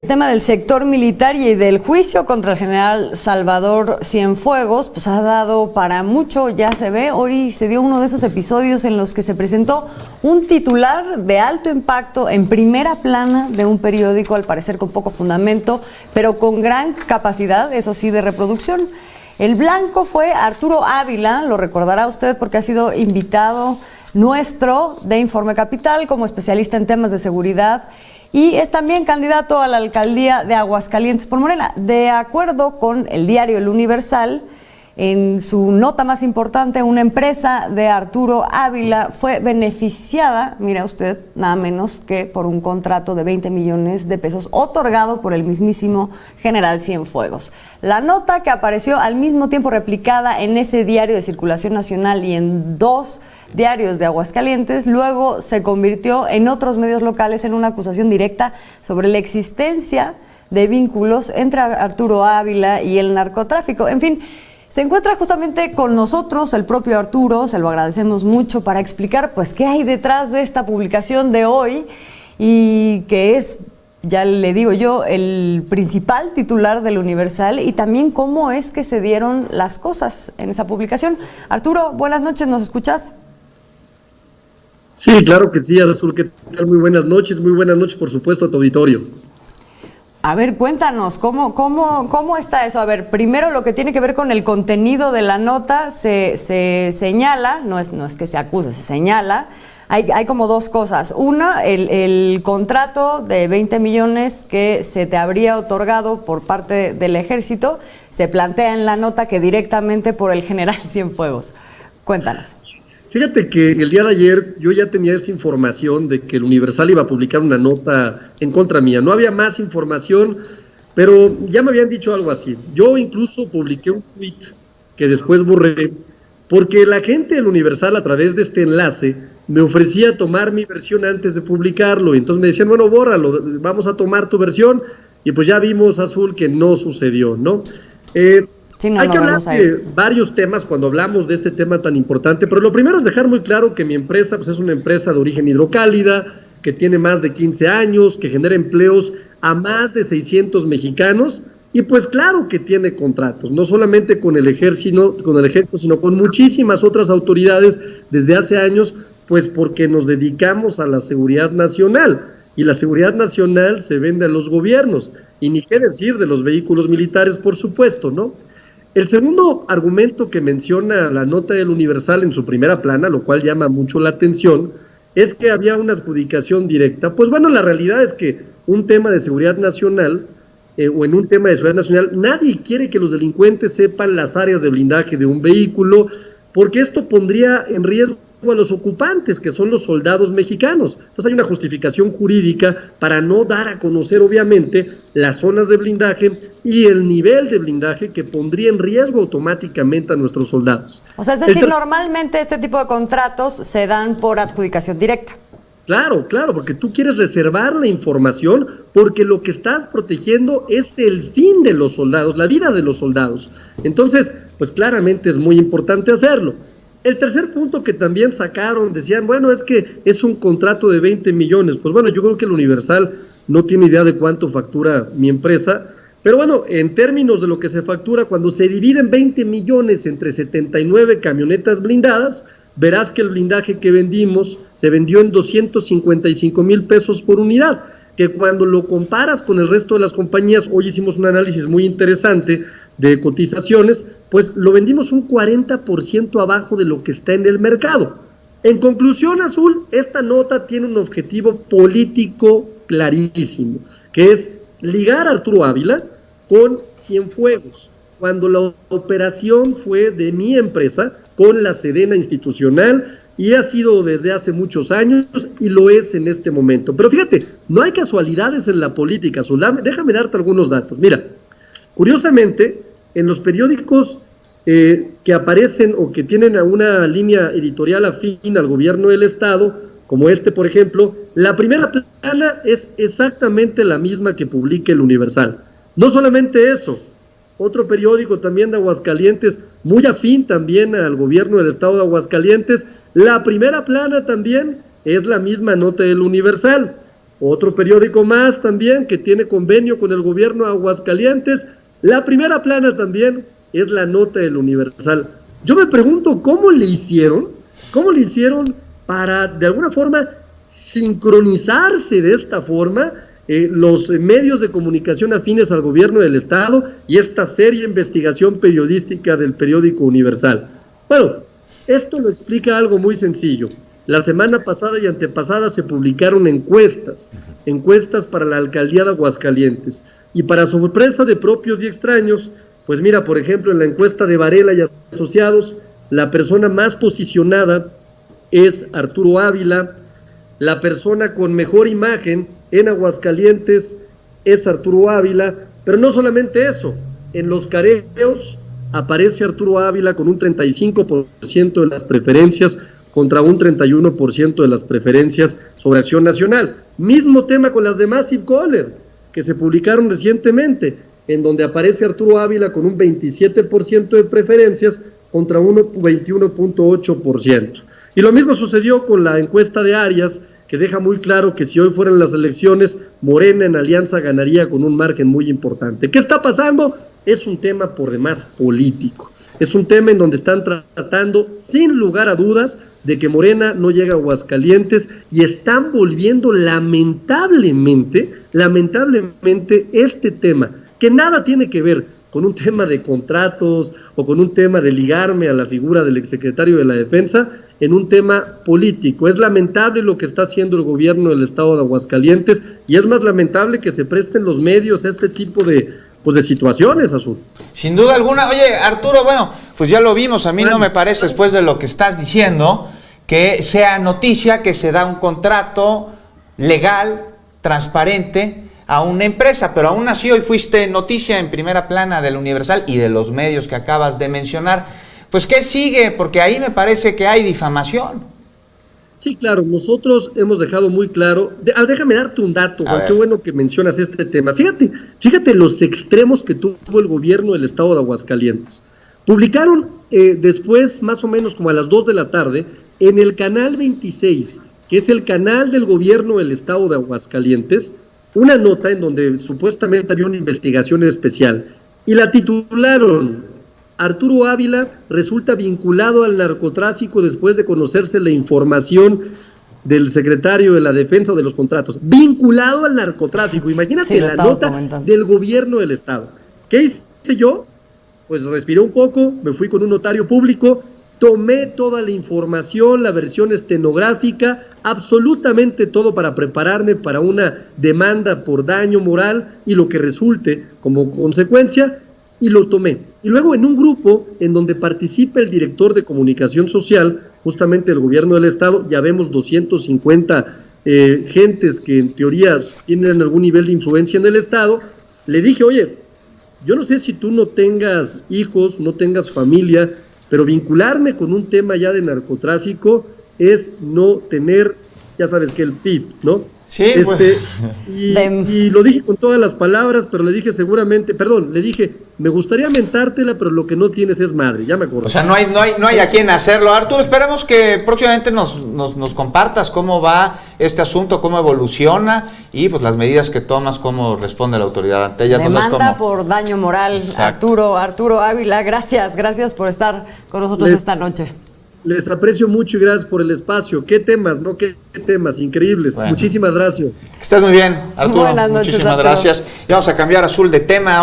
El tema del sector militar y del juicio contra el general Salvador Cienfuegos, pues ha dado para mucho, ya se ve. Hoy se dio uno de esos episodios en los que se presentó un titular de alto impacto en primera plana de un periódico, al parecer con poco fundamento, pero con gran capacidad, eso sí, de reproducción. El blanco fue Arturo Ávila, lo recordará usted porque ha sido invitado nuestro de Informe Capital como especialista en temas de seguridad. Y es también candidato a la alcaldía de Aguascalientes por Morena. De acuerdo con el diario El Universal, en su nota más importante, una empresa de Arturo Ávila fue beneficiada, mira usted, nada menos que por un contrato de 20 millones de pesos otorgado por el mismísimo general Cienfuegos. La nota, que apareció al mismo tiempo replicada en ese diario de circulación nacional y en dos diarios de Aguascalientes, luego se convirtió en otros medios locales en una acusación directa sobre la existencia de vínculos entre Arturo Ávila y el narcotráfico. En fin, se encuentra justamente con nosotros el propio Arturo, se lo agradecemos mucho, para explicar pues qué hay detrás de esta publicación de hoy y que es, ya le digo yo, el principal titular del Universal, y también cómo es que se dieron las cosas en esa publicación. Arturo, buenas noches, ¿nos escuchas? Sí, claro que sí, Azul, ¿qué tal? Muy buenas noches, por supuesto, a tu auditorio. A ver, cuéntanos, ¿cómo está eso? A ver, primero lo que tiene que ver con el contenido de la nota, se señala, no es que se acuse, se señala, hay como dos cosas. Una, el contrato de 20 millones que se te habría otorgado por parte del ejército, se plantea en la nota que directamente por el general Cienfuegos. Cuéntanos. Fíjate que el día de ayer yo ya tenía esta información de que el Universal iba a publicar una nota en contra mía. No había más información, pero ya me habían dicho algo así. Yo incluso publiqué un tweet que después borré, porque la gente del Universal, a través de este enlace, me ofrecía tomar mi versión antes de publicarlo. Y entonces me decían, bueno, bórralo, vamos a tomar tu versión. Y pues ya vimos, Azul, que no sucedió, ¿no? Sí, hay que hablar de varios temas cuando hablamos de este tema tan importante, pero lo primero es dejar muy claro que mi empresa pues, es una empresa de origen hidrocálida, que tiene más de 15 años, que genera empleos a más de 600 mexicanos, y pues claro que tiene contratos, no solamente con el ejército, sino con muchísimas otras autoridades desde hace años, pues porque nos dedicamos a la seguridad nacional, y la seguridad nacional se vende a los gobiernos, y ni qué decir de los vehículos militares, por supuesto, ¿no? El segundo argumento que menciona la nota del Universal en su primera plana, lo cual llama mucho la atención, es que había una adjudicación directa. Pues bueno, la realidad es que un tema de seguridad nacional, o en un tema de seguridad nacional, nadie quiere que los delincuentes sepan las áreas de blindaje de un vehículo, porque esto pondría en riesgo a los ocupantes, que son los soldados mexicanos. Entonces hay una justificación jurídica para no dar a conocer, obviamente, las zonas de blindaje y el nivel de blindaje que pondría en riesgo automáticamente a nuestros soldados. O sea, es decir, normalmente este tipo de contratos se dan por adjudicación directa. Claro, porque tú quieres reservar la información porque lo que estás protegiendo es el fin de los soldados, la vida de los soldados. Entonces, pues claramente es muy importante hacerlo. El tercer punto que también sacaron, decían, bueno, es que es un contrato de 20 millones. Pues bueno, yo creo que el Universal no tiene idea de cuánto factura mi empresa, pero bueno, en términos de lo que se factura, cuando se dividen 20 millones entre 79 camionetas blindadas, verás que el blindaje que vendimos se vendió en 255 mil pesos por unidad, que cuando lo comparas con el resto de las compañías, hoy hicimos un análisis muy interesante de cotizaciones, pues lo vendimos un 40% abajo de lo que está en el mercado. En conclusión, Azul, esta nota tiene un objetivo político clarísimo, que es ligar a Arturo Ávila con Cienfuegos, cuando la operación fue de mi empresa con la Sedena institucional, y ha sido desde hace muchos años y lo es en este momento. Pero fíjate, no hay casualidades en la política, Azul. Déjame darte algunos datos. Mira, curiosamente, en los periódicos que aparecen o que tienen una línea editorial afín al gobierno del estado, como este, por ejemplo, la primera plana es exactamente la misma que publica el Universal. No solamente eso, otro periódico también de Aguascalientes, muy afín también al gobierno del estado de Aguascalientes, la primera plana también es la misma nota del Universal. otro periódico más también que tiene convenio con el gobierno de Aguascalientes. La primera plana también es la nota del Universal. Yo me pregunto cómo le hicieron para de alguna forma sincronizarse de esta forma los medios de comunicación afines al gobierno del estado y esta seria investigación periodística del periódico Universal. Bueno, esto lo explica algo muy sencillo. La semana pasada y antepasada se publicaron encuestas para la alcaldía de Aguascalientes, y para sorpresa de propios y extraños, pues mira, por ejemplo, en la encuesta de Varela y Asociados, la persona más posicionada es Arturo Ávila. La persona con mejor imagen en Aguascalientes es Arturo Ávila, pero no solamente eso, en los careos aparece Arturo Ávila con un 35% de las preferencias contra un 31% de las preferencias sobre Acción Nacional. Mismo tema con las de Massive Caller, que se publicaron recientemente, en donde aparece Arturo Ávila con un 27% de preferencias contra un 21.8%. Y lo mismo sucedió con la encuesta de Arias, que deja muy claro que si hoy fueran las elecciones, Morena en alianza ganaría con un margen muy importante. ¿Qué está pasando? Es un tema por demás político. Es un tema en donde están tratando, sin lugar a dudas, de que Morena no llegue a Aguascalientes, y están volviendo lamentablemente este tema, que nada tiene que ver con un tema de contratos o con un tema de ligarme a la figura del exsecretario de la Defensa, en un tema político. Es lamentable lo que está haciendo el gobierno del estado de Aguascalientes, y es más lamentable que se presten los medios a este tipo de situaciones, Azul. Sin duda alguna. Oye, Arturo, bueno, pues ya lo vimos. A mí no me parece, después de lo que estás diciendo, que sea noticia que se da un contrato legal, transparente, a una empresa, pero aún así hoy fuiste noticia en primera plana del Universal y de los medios que acabas de mencionar. Pues, ¿qué sigue? Porque ahí me parece que hay difamación. Sí, claro, nosotros hemos dejado muy claro, déjame darte un dato, Juan, qué bueno que mencionas este tema. Fíjate los extremos que tuvo el gobierno del estado de Aguascalientes. Publicaron después, más o menos como a las 2 de la tarde, en el canal 26, que es el canal del gobierno del estado de Aguascalientes, una nota en donde supuestamente había una investigación especial, y la titularon: Arturo Ávila resulta vinculado al narcotráfico después de conocerse la información del secretario de la Defensa de los contratos. Vinculado al narcotráfico, imagínate, sí, la nota del gobierno del estado. ¿Qué hice yo? Pues respiré un poco, me fui con un notario público, tomé toda la información, la versión estenográfica, absolutamente todo para prepararme para una demanda por daño moral y lo que resulte como consecuencia, y lo tomé. Y luego en un grupo en donde participa el director de comunicación social, justamente del gobierno del estado, ya vemos 250 gentes que en teoría tienen algún nivel de influencia en el estado, le dije: oye, yo no sé si tú no tengas hijos, no tengas familia, pero vincularme con un tema ya de narcotráfico es no tener, ya sabes que el PIB, ¿no? Sí, pues. Y lo dije con todas las palabras, pero le dije le dije, me gustaría mentártela, pero lo que no tienes es madre, ya me acuerdo. O sea, no hay a quien hacerlo. Arturo, esperemos que próximamente nos compartas cómo va este asunto, cómo evoluciona y pues las medidas que tomas, cómo responde la autoridad ante ellas. Demanda por daño moral. Exacto. Arturo Ávila, gracias por estar con nosotros esta noche. Les aprecio mucho y gracias por el espacio. ¿Qué temas, no? ¿Qué temas increíbles? Bueno. Muchísimas gracias. Que estés muy bien, Arturo. Buenas noches, muchísimas Arturo. Gracias. Y vamos a cambiar, Azul, de tema.